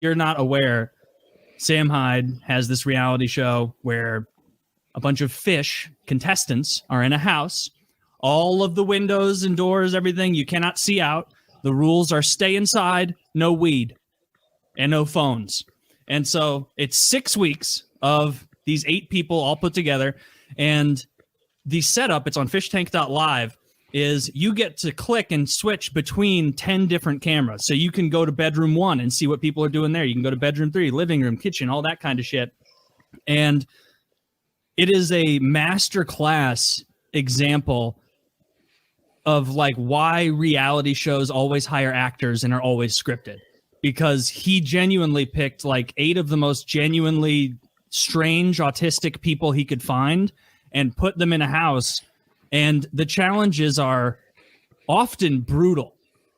you're not aware, Sam Hyde has this reality show where a bunch of fish contestants are in a house. All of the windows and doors, everything, you cannot see out. The rules are stay inside, no weed, and no phones. And so it's 6 weeks of these 8 people all put together. And the setup, it's on fishtank.live, is you get to click and switch between 10 different cameras. So you can go to bedroom 1 and see what people are doing there. You can go to bedroom 3, living room, kitchen, all that kind of shit. And it is a masterclass example of like why reality shows always hire actors and are always scripted. Because he genuinely picked like 8 of the most genuinely strange autistic people he could find and put them in a house. And the challenges are often brutal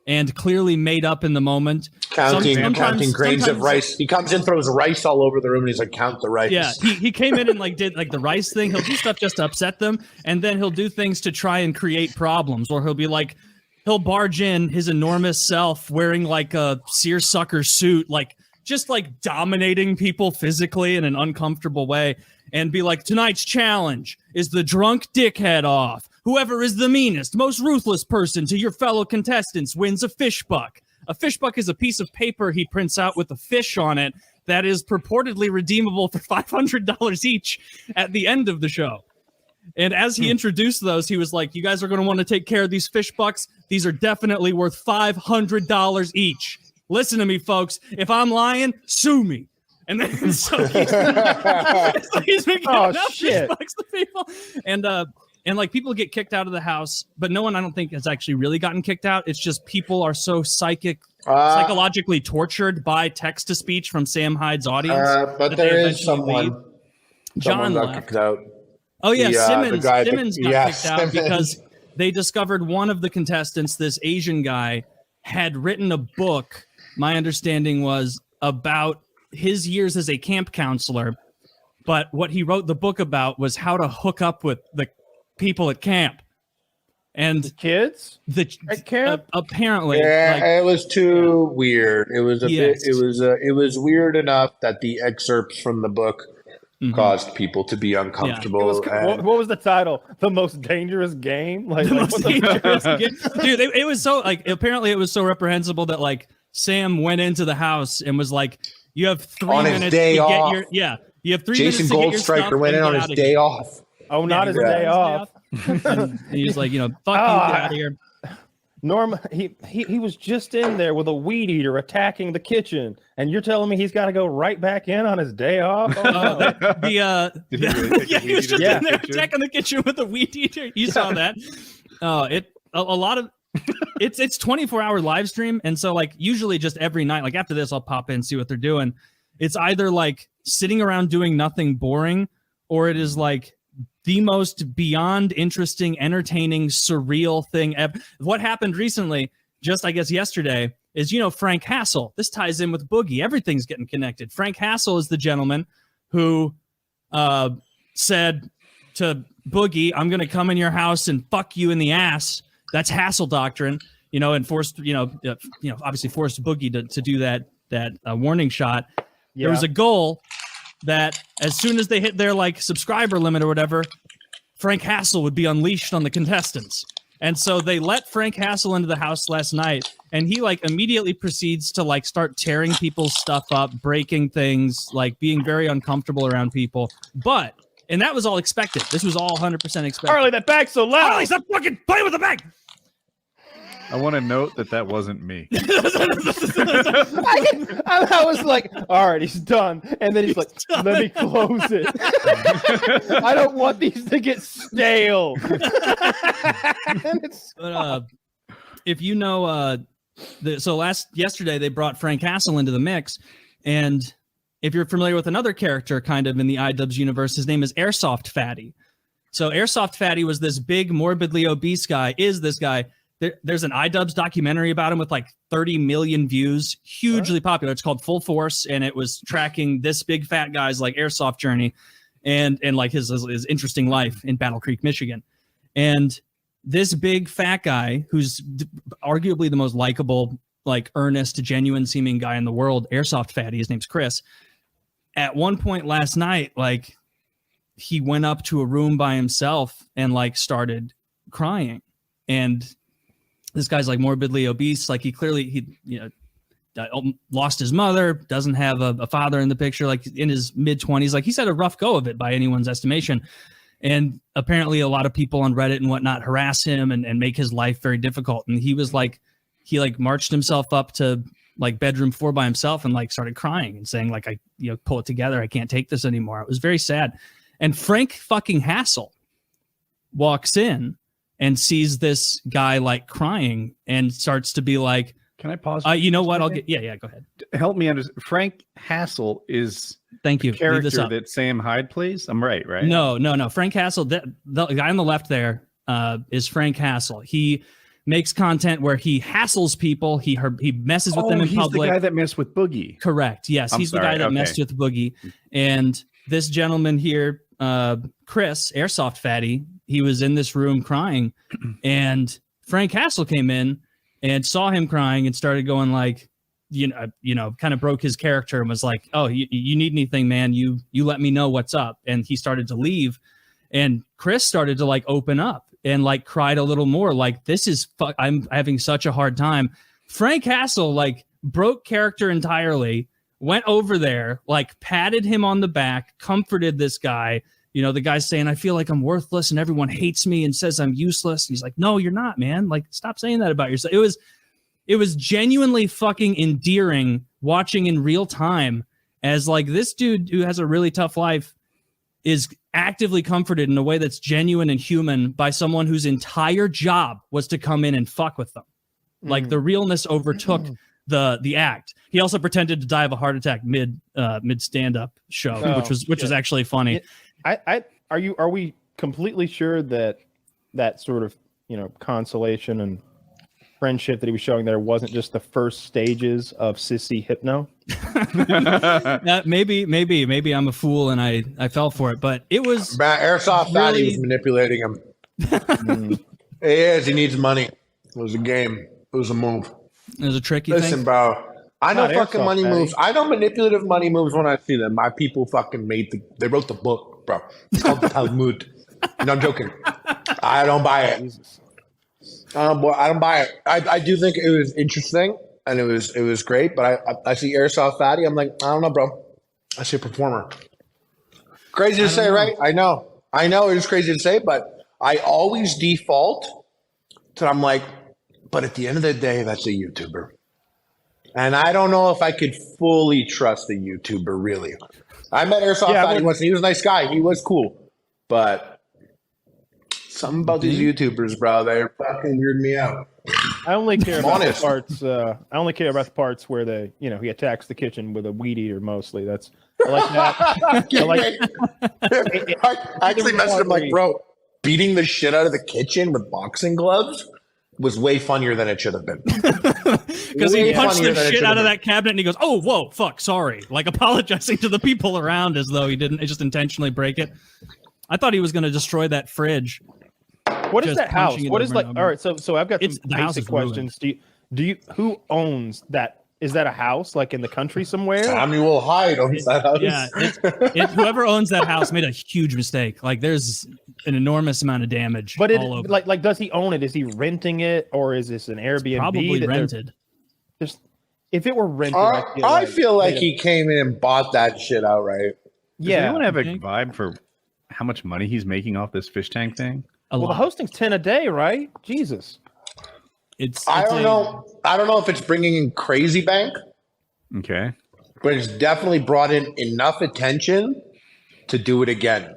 and clearly made up in the moment. Counting grains of rice. He comes in, throws rice all over the room, and he's like, count the rice. Yeah, he came in and like did like the rice thing. He'll do stuff just to upset them, and then he'll do things to try and create problems. Or he'll be like, he'll barge in his enormous self wearing like a seersucker suit, like just like dominating people physically in an uncomfortable way, and be like, tonight's challenge is the drunk dickhead off. Whoever is the meanest, most ruthless person to your fellow contestants wins a fish buck. A fish buck is a piece of paper he prints out with a fish on it that is purportedly redeemable for $500 each at the end of the show. And as he introduced those, he was like, you guys are going to want to take care of these fish bucks. These are definitely worth $500 each. Listen to me, folks. If I'm lying, sue me. And then so he's been giving out fish bucks to people. And like people get kicked out of the house, but no one, I don't think, has actually really gotten kicked out. It's just people are so psychologically tortured by text-to-speech from Sam Hyde's audience. But there is someone. John got left. kicked out. Oh, yeah, Simmons got Simmons. kicked out because they discovered one of the contestants, this Asian guy, had written a book, my understanding was, about his years as a camp counselor. But what he wrote the book about was how to hook up with the people at camp. And the kids at camp? Apparently. Yeah, it was too weird. It was it was weird enough that the excerpts from the book caused people to be uncomfortable. Yeah. What was the title? The most dangerous game? Like, the most dangerous game? Dude, it was so like apparently it was so reprehensible that like Sam went into the house and was like, you have 3 minutes to get your you have 3 minutes to get your stuff. Jason Goldstriker went in on his day off. Oh, not his day off. And he was like, fuck you, get out of here. Norm, he was just in there with a weed eater attacking the kitchen, and you're telling me he's got to go right back in on his day off? Oh, he was just in there attacking the kitchen with a weed eater. You saw that? A lot of it's 24-hour live stream, and so like usually just every night, like after this, I'll pop in see what they're doing. It's either like sitting around doing nothing boring, or it is like the most beyond interesting, entertaining, surreal thing ever. What happened recently, just I guess yesterday, is, Frank Hassel. This ties in with Boogie. Everything's getting connected. Frank Hassel is the gentleman who said to Boogie, I'm going to come in your house and fuck you in the ass. That's Hassel doctrine, and forced, obviously forced Boogie to do that warning shot. Yeah. There was a goal that as soon as they hit their like subscriber limit or whatever, Frank Hassel would be unleashed on the contestants. And so they let Frank Hassel into the house last night, and he like immediately proceeds to like start tearing people's stuff up, breaking things, like being very uncomfortable around people. And that was all expected. This was all 100% expected. Harley, that bag's so loud. Harley, stop fucking playing with the bag. I want to note that wasn't me. I was like, all right, he's done. And then he's like, let me close it. I don't want these to get stale. But if you know, yesterday they brought Frank Hassel into the mix. And if you're familiar with another character kind of in the iDubbbz universe, his name is Airsoft Fatty. So Airsoft Fatty was this big, morbidly obese guy, There's an iDubbbz documentary about him with like 30 million views, hugely popular. It's called Full Force, and it was tracking this big fat guy's like airsoft journey and like his interesting life in Battle Creek, Michigan. And this big fat guy, who's arguably the most likable like earnest, genuine seeming guy in the world, airsoft fatty. His name's Chris. At one point last night, like he went up to a room by himself and like started crying. And this guy's like morbidly obese. Like he lost his mother, doesn't have a father in the picture, like in his mid-20s. Like he's had a rough go of it by anyone's estimation. And apparently a lot of people on Reddit and whatnot harass him and make his life very difficult. And he was like, he like marched himself up to like bedroom 4 by himself and like started crying and saying like, pull it together. I can't take this anymore. It was very sad. And Frank fucking Hassel walks in and sees this guy like crying and starts to be like, can I pause? You know what? I'll get, yeah, go ahead. Help me understand. Frank Hassel is Thank you. the character that Sam Hyde plays. I'm right? No. Frank Hassel, the guy on the left there is Frank Hassel. He makes content where he hassles people. He messes with them in public. He's the guy that messed with Boogie. Correct. Yes, he's the guy that messed with Boogie. And this gentleman here, Chris, airsoft fatty, he was in this room crying, and Frank Hassel came in and saw him crying and started going like, kind of broke his character and was like, oh, you need anything, man, you let me know what's up. And he started to leave, and Chris started to like open up and like cried a little more, like, this is I'm having such a hard time. Frank Hassel like broke character entirely, went over there, like patted him on the back, comforted this guy. The guy's saying, I feel like I'm worthless and everyone hates me and says I'm useless. And he's like, no, you're not, man. Like, stop saying that about yourself. It was genuinely fucking endearing watching in real time as like this dude who has a really tough life is actively comforted in a way that's genuine and human by someone whose entire job was to come in and fuck with them. Like the realness overtook the act. He also pretended to die of a heart attack mid stand-up show, which was actually funny. Are we completely sure that sort of consolation and friendship that he was showing there wasn't just the first stages of sissy hypno? Maybe I'm a fool and I fell for it, but it was airsoft fatty was manipulating him. He is. He needs money. It was a game. It was a move. It was a tricky thing. Listen, bro. I know fucking money moves. I know manipulative money moves when I see them. My people fucking they wrote the book, bro. It's called the Talmud. No, I'm joking. I don't buy it. I don't buy it. I do think it was interesting and it was great, but I see airsoft fatty. I'm like, I don't know, bro. I see a performer. Crazy to say, right? I know it is crazy to say, but I always default to I'm like, but at the end of the day, that's a YouTuber. And I don't know if I could fully trust a YouTuber, really. I met Airsoft Fatty once, and he was a nice guy. He was cool. But something about these YouTubers, bro, they're fucking weird me out. I only care about the parts. I only care about the parts where he attacks the kitchen with a weed eater. Mostly, I like that. I actually messaged him like, bro, beating the shit out of the kitchen with boxing gloves was way funnier than it should have been. Because he punched the shit out of that cabinet and he goes, oh, whoa, fuck, sorry. Like apologizing to the people around as though he didn't just intentionally break it. I thought he was going to destroy that fridge. What is that house? What is like, all right, so I've got some basic questions. Do you, who owns that? Is that a house like in the country somewhere? Samuel Hyde owns that house. Yeah, whoever owns that house made a huge mistake. Like there's an enormous amount of damage. But all over. like, does he own it? Is he renting it, or is this an Airbnb? Probably rented. If it were rented, I feel like he came in and bought that shit outright. Does anyone have a vibe for how much money he's making off this fish tank thing? Well, the hosting's 10 a day, right? Jesus. I don't know if it's bringing in crazy bank. Okay. But it's definitely brought in enough attention to do it again.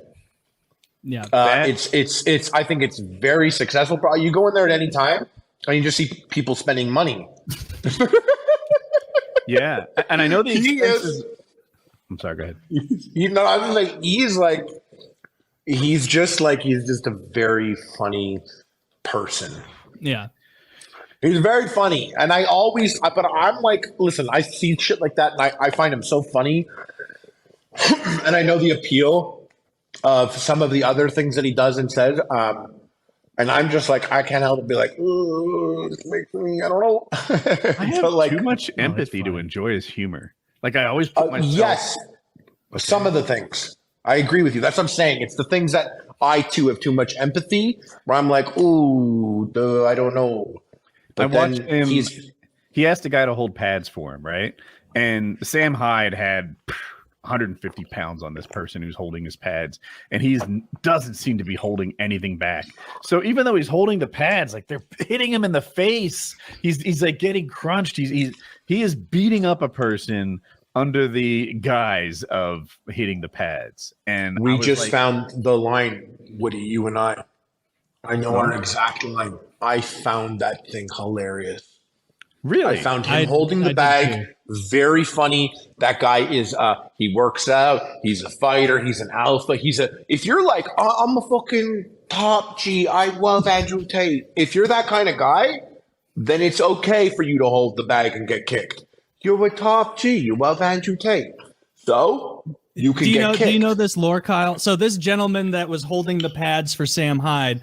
Yeah. It's I think it's very successful. You go in there at any time and you just see people spending money. Yeah. And I know the expenses. I'm sorry, go ahead. I was like, he's just a very funny person. Yeah. He's very funny. And but I'm like, listen, I see shit like that and I find him so funny. And I know the appeal of some of the other things that he does and says. And I'm just like, I can't help but be like, ooh, this makes me, I don't know. I have But, like, too much empathy to enjoy his humor. Like I always put myself. yes, some of the things. I agree with you. That's what I'm saying. It's the things that I too have too much empathy, where I'm like, ooh, I don't know. But I watched then him. He asked a guy to hold pads for him, right? And Sam Hyde had 150 pounds on this person who's holding his pads, and he doesn't seem to be holding anything back. So even though he's holding the pads, like they're hitting him in the face, he's like getting crunched. He is beating up a person under the guise of hitting the pads. And we just found the line, Woody, you and I. I know our exact line. I found that thing hilarious. Really? I found him holding the bag. Very funny. That guy is he works out, he's a fighter, he's an alpha, if you're like, I'm a fucking top G, I love Andrew Tate. If you're that kind of guy, then it's okay for you to hold the bag and get kicked. You're a top G, you love Andrew Tate. So you can get kicked. Do you know this lore, Kyle? So this gentleman that was holding the pads for Sam Hyde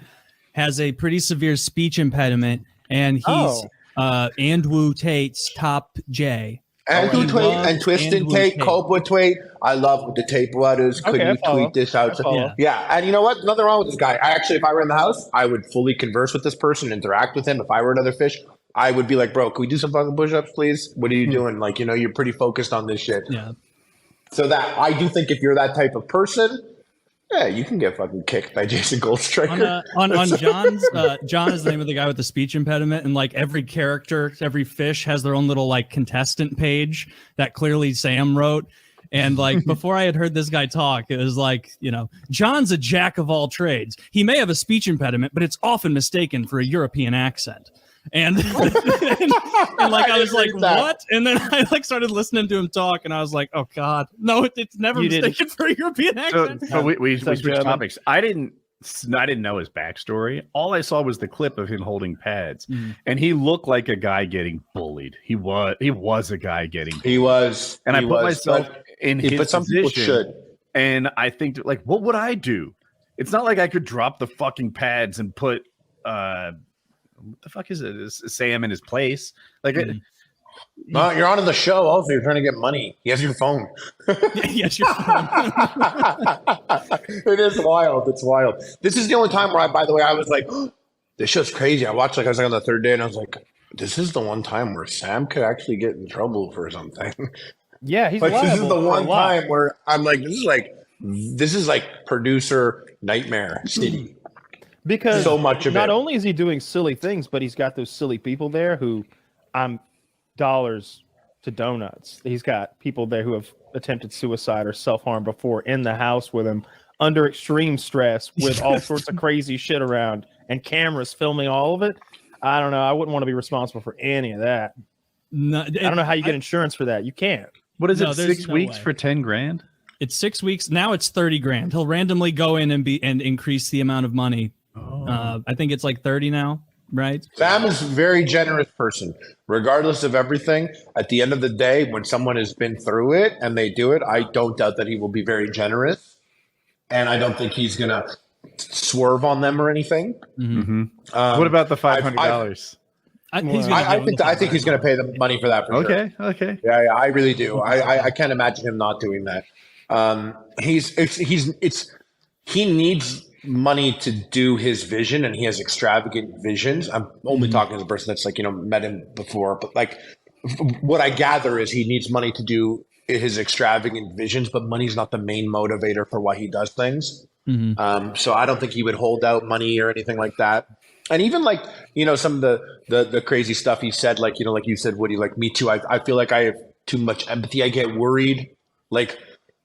has a pretty severe speech impediment, and he's Andrew Tate's top J. Andrew Tate and Twisted Tate, Cobra Tate. I love the Tate brothers. Could you tweet this out? Yeah, and you know what? Nothing wrong with this guy. If I were in the house, I would fully converse with this person, interact with him. If I were another fish, I would be like, bro, can we do some fucking push-ups, please? What are you doing? Like, you're pretty focused on this shit. Yeah. So that I do think if you're that type of person, yeah, you can get fucking kicked by Jason Goldstriker. On John's, John is the name of the guy with the speech impediment, and like every character, every fish has their own little like contestant page that clearly Sam wrote. And like before I had heard this guy talk, it was like, John's a jack of all trades. He may have a speech impediment, but it's often mistaken for a European accent. And, and like I was like, what? And then I like started listening to him talk, and I was like, oh god, no, it's never mistaken for a European accent. So we switched topics. I didn't know his backstory. All I saw was the clip of him holding pads, and he looked like a guy getting bullied. He was a guy getting bullied. He was, and I put myself in his but some position, people should. And I think like, what would I do? It's not like I could drop the fucking pads and put what the fuck is it? Is Sam in his place? Like, no, you're on the show. Also, you're trying to get money. He has your phone. Yes, your phone. It is wild. It's wild. This is the only time where by the way, I was like, oh, this show's crazy. I was on the third day, and I was like, this is the one time where Sam could actually get in trouble for something. Yeah, he's like, this is the one time where I'm like, this is like producer nightmare city. Because so much of not only is he doing silly things, but he's got those silly people there who dollars to donuts. He's got people there who have attempted suicide or self-harm before in the house with him under extreme stress with all sorts of crazy shit around and cameras filming all of it. I don't know. I wouldn't want to be responsible for any of that. No, I don't know how you get insurance for that. You can't. What is it? 6 weeks for 10 grand? It's 6 weeks. Now it's 30 grand. He'll randomly go in and increase the amount of money. I think it's like 30 now, right? Sam is a very generous person, regardless of everything. At the end of the day, when someone has been through it and they do it, I don't doubt that he will be very generous, and I don't think he's gonna swerve on them or anything. Mm-hmm. What about the $500? I think he's going to pay the money for that. For sure. Okay. Yeah, I really do. I can't imagine him not doing that. He needs money to do his vision, and he has extravagant visions. I'm only talking as a person that's met him before, but like what I gather is he needs money to do his extravagant visions, but money's not the main motivator for why he does things. So I don't think he would hold out money or anything like that. And even some of the crazy stuff he said, like you said, Woody, like me too. I feel like I have too much empathy. I get worried,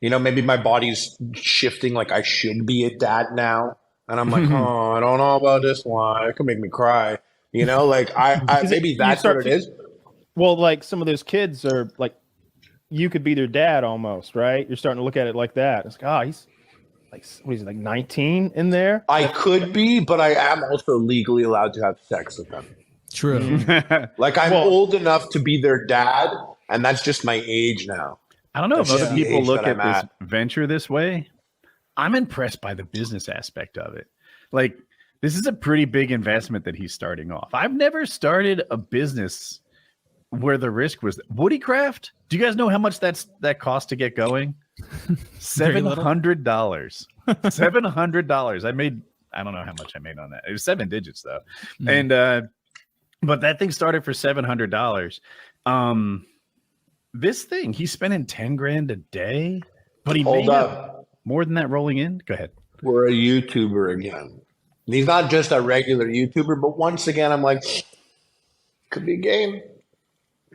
maybe my body's shifting, like I should be a dad now. And I'm like, oh, I don't know about this one. It could make me cry. Maybe that's what it is. Well, like some of those kids are like, you could be their dad almost, right? You're starting to look at it like that. It's like, he's like, what is he, like 19 in there? I could be, but I am also legally allowed to have sex with them. True. Like I'm old enough to be their dad, and that's just my age now. I don't know if other people look at this venture this way. I'm impressed by the business aspect of it. Like This is a pretty big investment that he's starting off. I've never started a business where the risk was Woodycraft. Do you guys know how much that cost to get going? $700. $700. I don't know how much I made on that. It was 7 digits though. And but that thing started for $700. This thing, he's spending 10 grand a day, but he made more than that rolling in. Go ahead. We're a YouTuber again. He's not just a regular YouTuber, but once again, I'm like, could be a game.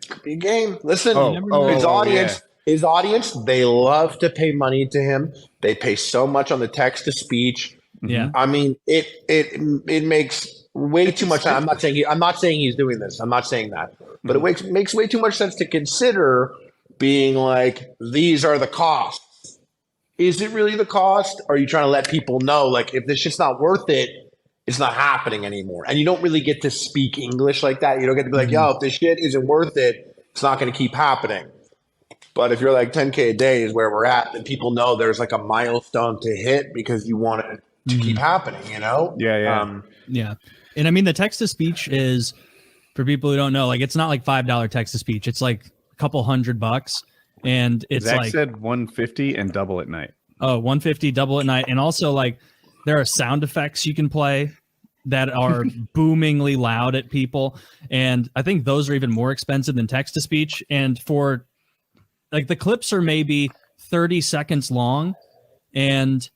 Could be a game. Listen, his audience, they love to pay money to him. They pay so much on the text to speech. Yeah. I mean, it makes way too much sense. I'm not saying he's doing this. I'm not saying that. But it makes way too much sense to consider being like, these are the costs. Is it really the cost? Or are you trying to let people know, like, if this shit's not worth it, it's not happening anymore? And you don't really get to speak English like that. You don't get to be like, yo, if this shit isn't worth it, it's not going to keep happening. But if you're like 10K a day is where we're at, then people know there's like a milestone to hit because you want it to keep happening, you know? Yeah. And I mean, the text to speech is, for people who don't know, like, it's not like $5 text to speech. It's like a couple $100. And it's Zach like said 150 and double at night. Oh, 150 double at night. And also, like, there are sound effects you can play that are boomingly loud at people. And I think those are even more expensive than text to speech. And for like, the clips are maybe 30 seconds long. And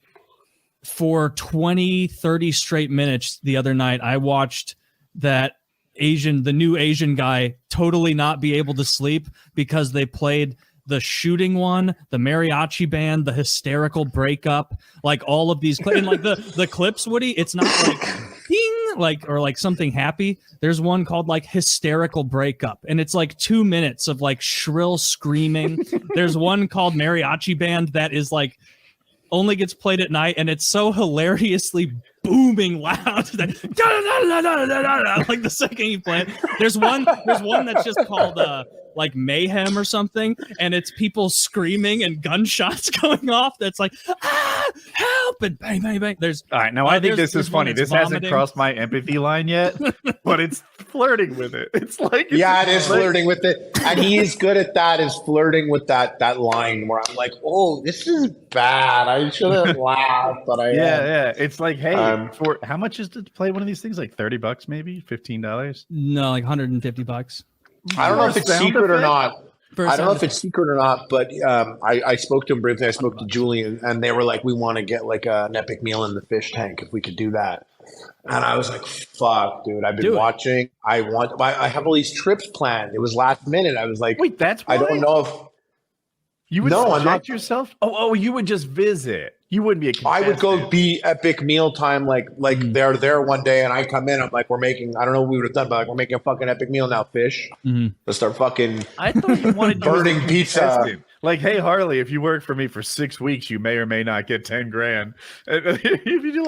for 20-30 straight minutes the other night, I watched the new Asian guy totally not be able to sleep because they played the shooting one, the mariachi band, the hysterical breakup, like all of these and like the clips, Woody, it's not like ding, like, or like something happy. There's one called like hysterical breakup, and it's like 2 minutes of like shrill screaming. There's one called mariachi band that is like only gets played at night, and it's so hilariously booming loud that like the second you play it. There's one that's just called like mayhem or something, and it's people screaming and gunshots going off. That's like, help, and bang, bang, bang. There's all right. Now I think this is funny. This hasn't crossed my empathy line yet, but it's flirting with it. It's like, it is flirting with it, and he is good at that. Is flirting with that line where I'm like, oh, this is bad. I shouldn't laugh, but I yeah. It's like, hey, for how much is to play one of these things? Like $30, maybe $15. No, like $150. I don't know if it's secret or not. I don't know if it's secret or not, but I spoke to him briefly. I spoke to Julian, and they were like, we want to get like an epic meal in the fish tank if we could do that. And I was like, fuck, dude, I've been watching. I have all these trips planned. It was last minute. I was like, wait, that's why? I don't know if you would subject yourself. Oh, you would just visit. You wouldn't be a contestant. I would go be epic meal time, like they're there one day and I come in, I'm like, we're making, I don't know what we would have done, but like, we're making a fucking epic meal now, fish. Let's start fucking I thought you wanted burning pizza. Like, hey, Harley, if you work for me for 6 weeks, you may or may not get 10 grand. If you do